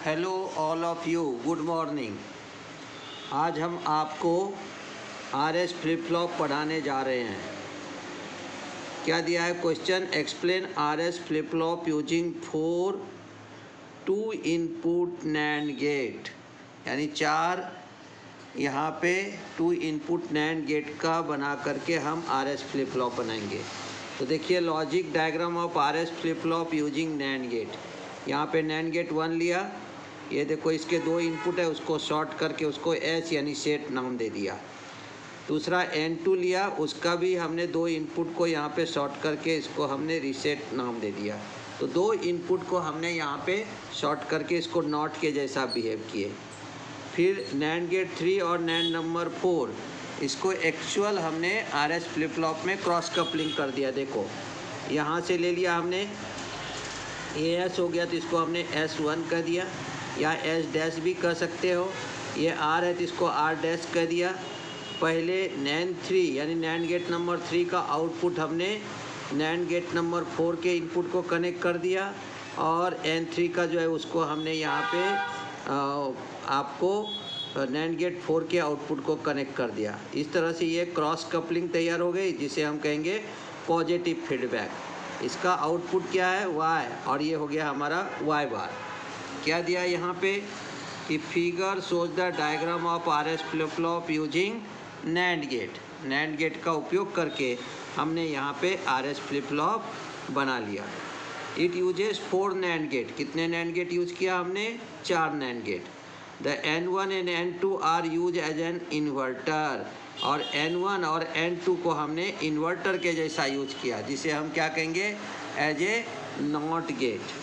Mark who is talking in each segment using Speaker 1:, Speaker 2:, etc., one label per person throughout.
Speaker 1: Hello all of you, good morning. आज हम आपको आरएस फ्लिप फ्लॉप पढ़ाने जा रहे हैं। क्या दिया है question? Explain RS flip flop using 4 2 input NAND gate, यानी 4 यहाँ पे 2 इनपुट नैंड गेट का बना करके हम आरएस फ्लिप फ्लॉप बनाएंगे। तो देखिए logic diagram of RS flip flop using NAND gate. यहाँ पे नैंड गेट 1 लिया, ये देखो इसके 2 इनपुट है, उसको शॉर्ट करके उसको एस यानी सेट नाम दे दिया। दूसरा N2 लिया, उसका भी हमने 2 इनपुट को यहाँ पे शॉर्ट करके इसको हमने रीसेट नाम दे दिया। तो 2 इनपुट को हमने यहाँ पे शॉर्ट करके इसको नॉट के जैसा बिहेव किए। फिर नैंड गेट 3 और नैंड नंबर 4, इसको एक्चुअल हमने आरएस फ्लिप फ्लॉप में क्रॉस कपलिंग कर दिया। देखो यहाँ से ले लिया हमने, AS हो गया तो इसको हमने S1 कर दिया, या S डैश भी कर सकते हो। ये R है तो इसको R डैश कर दिया। पहले नैंड 3 यानी नैंड गेट नंबर 3 का आउटपुट हमने नैंड गेट नंबर 4 के इनपुट को कनेक्ट कर दिया, और N3 का जो है उसको हमने यहाँ पे आपको नैंड गेट 4 के आउटपुट को कनेक्ट कर दिया। इस तरह से ये क्रॉस कपलिंग तैयार हो गई, जिसे हम कहेंगे पॉजिटिव फीडबैक। इसका आउटपुट क्या है? Y, और ये हो गया हमारा Y बार। क्या दिया यहाँ पे कि figure shows the diagram of RS flip flop using NAND gate. NAND gate का उपयोग करके हमने यहाँ पे आरएस फ्लिप फ्लॉप बना लिया। It uses 4 NAND gate. कितने नैंड गेट यूज किया हमने? 4 NAND gate. The N1 and N2 are use as an inverter, और N1 और N2 को हमने इन्वर्टर के जैसा यूज किया, जिसे हम क्या कहेंगे? As a not gate.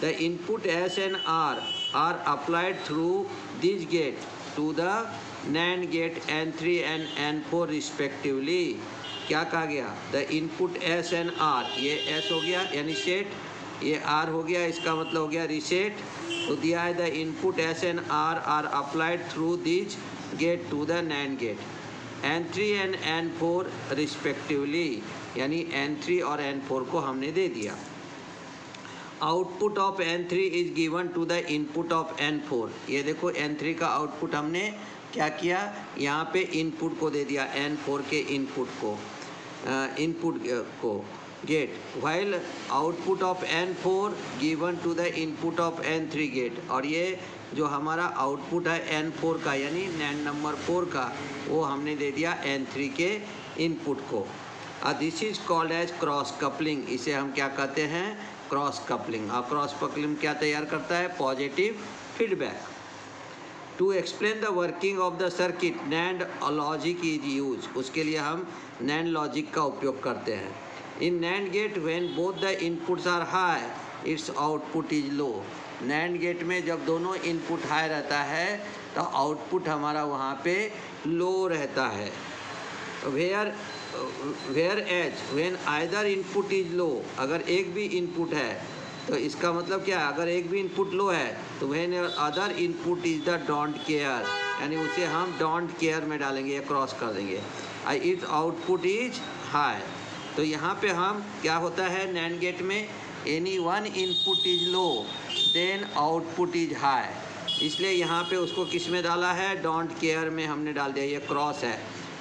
Speaker 1: The input S and R are applied through this gate to the NAND gate N3 and N4 respectively. क्या कहा गया? The input S and R, ये S हो गया यानी सेट, ये R हो गया, इसका मतलब हो गया रीसेट। तो दिया है the input S and R are applied through this gate to the NAND gate N3 and N4 respectively, यानी N3 और N4 को हमने दे दिया। Output of N3 is given to the input of N4। ये देखो N3 का output हमने क्या किया? यहाँ पे इनपुट को दे दिया, N4 के इनपुट को gate, while output of N4 given to the input of N3 gate. और ये जो हमारा आउटपुट है N4 का यानी नैंड नंबर 4 का, वो हमने दे दिया N3 के इनपुट को। This is called as cross coupling. इसे हम क्या कहते हैं? Cross coupling. और क्रॉस कपलिंग क्या तैयार करता है? Positive feedback. To explain the working of the circuit NAND logic is use. उसके लिए हम नैंड लॉजिक का उपयोग करते हैं। In NAND gate when both the inputs are high its output is low. NAND gate में जब दोनों इनपुट हाई रहता है तो आउटपुट हमारा वहाँ पे लो रहता है। Whereas when either input is low, अगर एक भी इनपुट है तो इसका मतलब क्या है? अगर एक भी इनपुट लो है तो when other input is the don't care, यानी उसे हम डोंट केयर में डालेंगे या क्रॉस कर देंगे। Its output is high. तो यहाँ पे हम क्या होता है नैंड गेट में? Any one input is low then output is high, इसलिए यहाँ पे उसको किस में डाला है? डोंट केयर में हमने डाल दिया, ये क्रॉस है,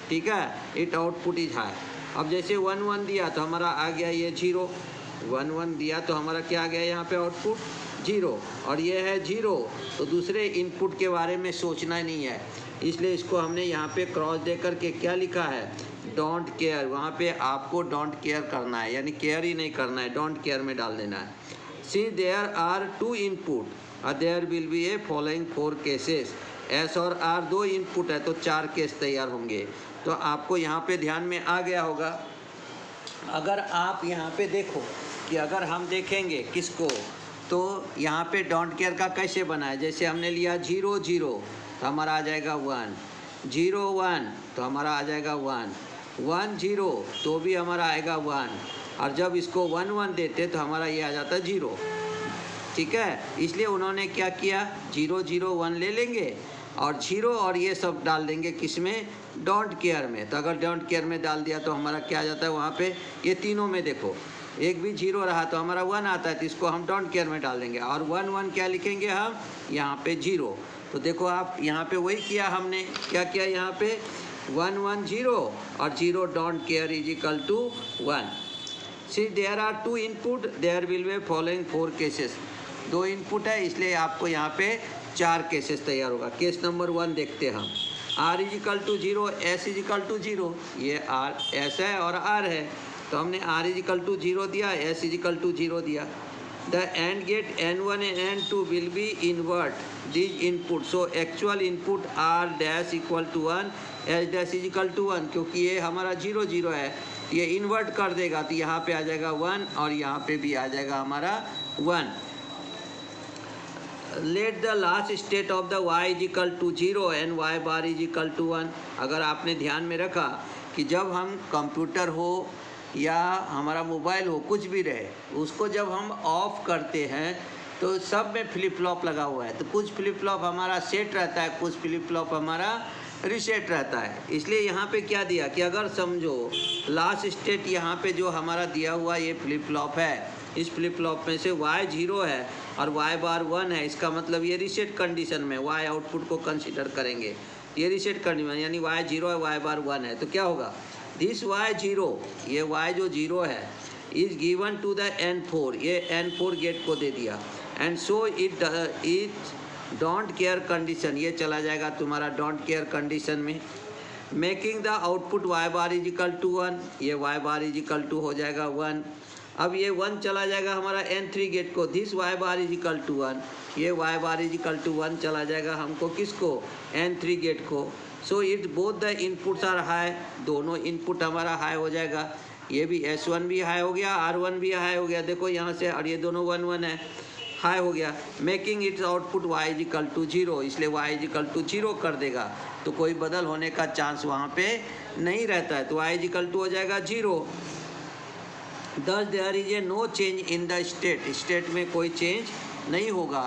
Speaker 1: ठीक है। It output is high. अब जैसे 1 1 दिया तो हमारा आ गया ये 0, 1 1 दिया तो हमारा क्या आ गया यहाँ पे? आउटपुट 0, और ये है 0, तो दूसरे इनपुट के बारे में सोचना नहीं है, इसलिए इसको हमने यहाँ पे क्रॉस दे करके क्या लिखा है? Don't care. वहाँ पे आपको डोंट केयर करना है, यानी केयर ही नहीं करना है, डोंट केयर में डाल देना है। Since there are 2 input there will be a following 4 cases. S और R 2 इनपुट है तो 4 केस तैयार होंगे। तो आपको यहाँ पे ध्यान में आ गया होगा। अगर आप यहाँ पे देखो कि अगर हम देखेंगे किसको, तो यहाँ पे डोंट केयर का कैसे बना है? जैसे हमने लिया 0 0 तो हमारा आ जाएगा 1, 0 1 तो हमारा आ जाएगा 1, 1 0 तो भी हमारा आएगा 1, और जब इसको 1 1 देते तो हमारा ये आ जाता 0, ठीक है। इसलिए उन्होंने क्या किया? 0 0 1 ले लेंगे और 0 और ये सब डाल देंगे किस में? डोंट केयर में। तो अगर डोंट केयर में डाल दिया तो हमारा क्या आ जाता है वहाँ पे? ये तीनों में देखो एक भी जीरो रहा तो हमारा 1 आता है, तो इसको हम डोंट केयर में डाल देंगे और 1 1 क्या लिखेंगे हम यहाँ पे 0। तो देखो आप यहाँ पे वही किया हमने, क्या किया यहाँ पे 1 1 0 और 0 don't care is equal to 1। Since there are 2 input, there will be following 4 cases। 2 input है इसलिए आपको यहाँ पे 4 केसेस तैयार होगा। केस नंबर 1 देखते हैं हम। R is equal to 0, S is equal to 0, ये R S है और R है, तो हमने R इज इक्वल टू 0 दिया, S इज इक्वल टू 0 दिया। The and gate N1 and N2 will be invert this input, so actual input R dash equal to 1, S dash is equal to 1, क्योंकि ये हमारा 0 0 है, ये invert कर देगा तो यहाँ पे आ जाएगा 1 और यहाँ पे भी आ जाएगा हमारा 1। Let the last state of the y is equal to 0 and y bar is equal to 1। अगर आपने ध्यान में रखा कि जब हम कंप्यूटर हो या हमारा मोबाइल हो, कुछ भी रहे, उसको जब हम ऑफ करते हैं तो सब में फ्लिप फ्लॉप लगा हुआ है, तो कुछ फ्लिप फ्लॉप हमारा सेट रहता है, कुछ फ्लिप फ्लॉप हमारा रीसेट रहता है। इसलिए यहाँ पे क्या दिया कि अगर समझो लास्ट स्टेट यहाँ पे जो हमारा दिया हुआ ये फ्लिप फ्लॉप है, इस फ्लिप फ्लॉप में से y 0 है और y बार 1 है, इसका मतलब ये रीसेट कंडीशन में y आउटपुट को कंसीडर करेंगे, ये रीसेट कंडीशन यानी y 0 है, y बार 1 है, तो क्या होगा दिस y 0, ये y जो 0 है is given to the N4, ये N4 गेट को दे दिया, and so it don't care condition, ये चला जाएगा तुम्हारा डोंट केयर कंडीशन में, making the output y bar is equal to 1, ये y bar is equal to हो जाएगा 1। अब ये 1 चला जाएगा हमारा N3 गेट को, this y bar is equal to 1, ये y bar is equal to 1 चला जाएगा हमको किसको N3 गेट को। So it both the inputs are high, दोनों इनपुट हमारा हाई हो जाएगा, ये भी S1 भी हाई हो गया, R1 भी हाई हो गया, देखो यहाँ से, और ये दोनों 1 1 है, हाई हो गया, making its output y is equal to 0, इसलिए y इज इक्वल टू 0 कर देगा, तो कोई बदल होने का चांस वहाँ पे नहीं रहता है, तो y इज इक्वल टू हो जाएगा 0। Thus there is a no change in the state, state में कोई चेंज नहीं होगा,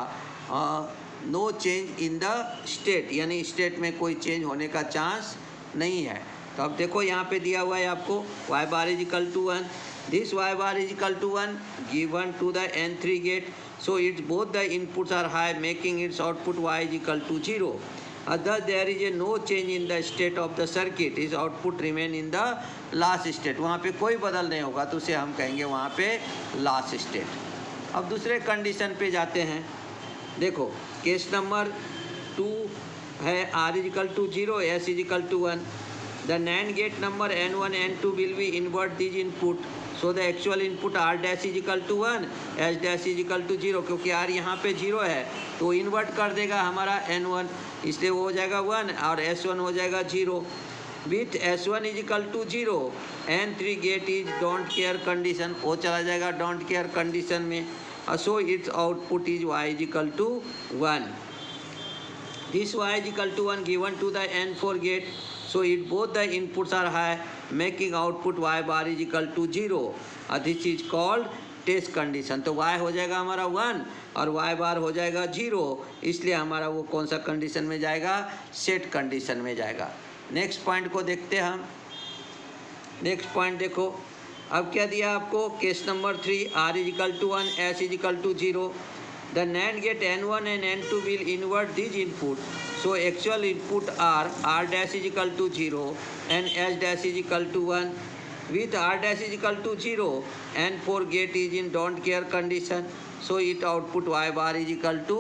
Speaker 1: no change in the state यानी स्टेट में कोई चेंज होने का चांस नहीं है। तो अब देखो यहाँ पे दिया हुआ है आपको y bar is equal to 1, this y bar is equal to 1 given to the N3 gate, so it's both the inputs are high making its output y is equal to 0, thus there is a no change in the state of the circuit, its output remain in the last state, वहाँ पे कोई बदल नहीं होगा, तो उसे हम कहेंगे वहाँ पे last state। अब दूसरे कंडीशन पे जाते हैं, देखो केस नंबर 2 है r is equal to 0, s is equal to 1, the NAND gate number N1 N2 will be invert this input, so the actual input R dash is equal to 1, S dash is equal to 0, क्योंकि R यहाँ पे 0 है तो invert कर देगा हमारा N1, इसलिए वो हो जाएगा 1 और S1 हो जाएगा 0। With S1 is equal to 0, N3 gate is don't care condition, वो चला जाएगा डोंट केयर कंडीशन में, so its output is y is equal to 1, this y is equal to 1 given to the N4 gate, so it both the inputs are high making output y bar is equal to 0, this is called test condition. तो y हो जाएगा हमारा 1 और y बार हो जाएगा 0, इसलिए हमारा वो कौन सा कंडीशन में जाएगा, सेट कंडीशन में जाएगा। नेक्स्ट पॉइंट को देखते हैं हम, नेक्स्ट पॉइंट देखो, अब क्या दिया आपको case number 3, r is equal to 1, s is equal to 0, the NAND gate N1 and N2 will invert this input, so actual input are R dash is equal to 0 and S dash is equal to 1, with R dash is equal to 0 and 4 gate is in don't care condition, so it output y bar is equal to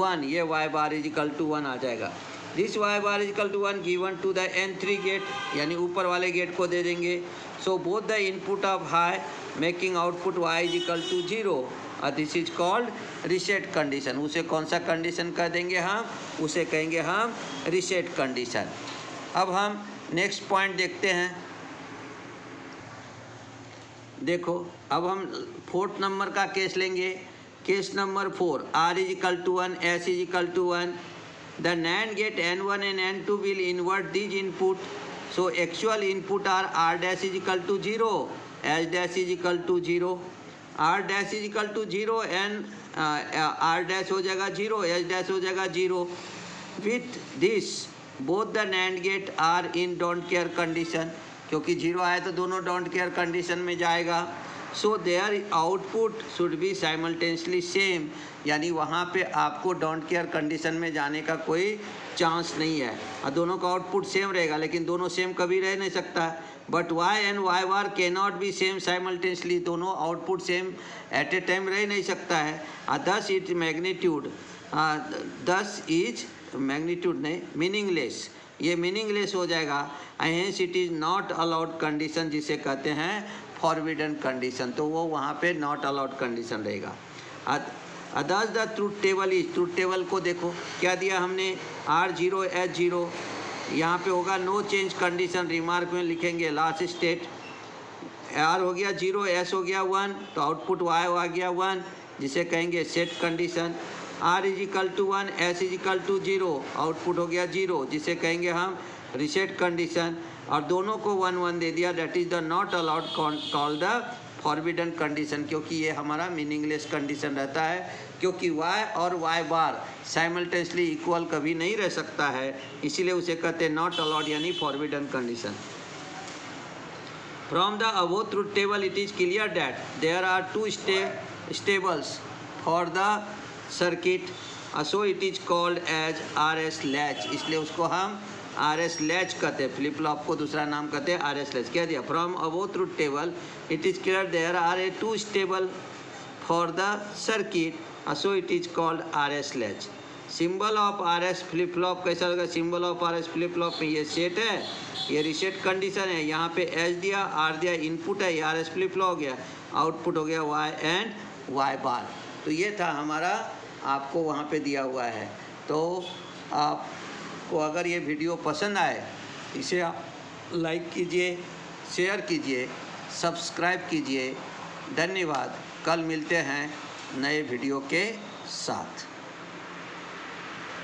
Speaker 1: 1, ये y bar is equal to 1 आ जाएगा, this y bar is equal to 1 given to the N3 gate यानी ऊपर वाले gate को दे देंगे, so both the input of high making output y is equal to 0, this is called reset condition. उसे कौन सा condition कह देंगे हम, उसे कहेंगे हम रीसेट कंडीशन। अब हम नेक्स्ट पॉइंट देखते हैं, देखो अब हम 4th नंबर का केस लेंगे, case number 4, r is equal to 1, s is equal to 1, the NAND gate N1 and N2 will invert this input, so actual input are r dash is equal to 0, s dash is equal to 0, R dash is equal to 0 and R dash हो जाएगा 0, S dash हो जाएगा 0, with this both the NAND gate are in don't care condition, क्योंकि 0 आए तो दोनों don't care condition में जाएगा, so their output should be simultaneously same, यानी वहाँ पे आपको डोंट केयर कंडीशन में जाने का कोई चांस नहीं है, और दोनों का आउटपुट सेम रहेगा, लेकिन दोनों सेम कभी रह नहीं सकता। But Y and Y bar के नॉट बी सेम साइमल्टेनियसली, दोनों output same at a time रह नहीं सकता है। This is magnitude, this is magnitude नहीं, मीनिंगलेस, ये मीनिंगलेस हो जाएगा। Hence it is not allowed condition, जिसे कहते हैं फॉरबिडन कंडीशन, तो वो वहाँ पे नॉट अलाउड कंडीशन रहेगा। Others the truth table is, truth table को देखो क्या दिया हमने, R0 H0, यहाँ पे होगा नो चेंज कंडीशन, रिमार्क में लिखेंगे लास्ट स्टेट, R हो गया 0, S हो गया 1, तो आउटपुट Y आ गया 1, जिसे कहेंगे set condition. R is equal to 1, S is equal to 0, output हो गया 0, जिसे कहेंगे हम रीसेट कंडीशन, और दोनों को 1 1 दे दिया, that is the not allowed called the forbidden condition, क्योंकि ये हमारा मीनिंगलेस कंडीशन रहता है, क्योंकि y और y बार साइमल्टेनियसली इक्वल कभी नहीं रह सकता है, इसीलिए उसे कहते हैं नॉट अलाउड यानी forbidden condition. From the above truth table it is clear that there are 2 stables for the circuit, so it is called as RS latch, इसलिए उसको हम RS लैच कहते हैं, फ्लिप फ्लॉप को दूसरा नाम कहते हैं RS लैच। कह दिया from above truth table it is clear there are a 2 stable for the circuit, so it is called RS latch. Symbol of RS flip flop कैसा होगा, symbol of RS flip flop में ये set है, ये reset condition है, यहाँ पे H दिया, R दिया, इनपुट है, ये RS फ्लिप फ्लॉप हो गया, आउटपुट हो गया Y एंड Y बार। तो ये था हमारा, आपको वहाँ पे दिया हुआ है। तो आपको अगर ये वीडियो पसंद आए, इसे आप लाइक कीजिए, शेयर कीजिए, सब्सक्राइब कीजिए। धन्यवाद। कल मिलते हैं नए वीडियो के साथ।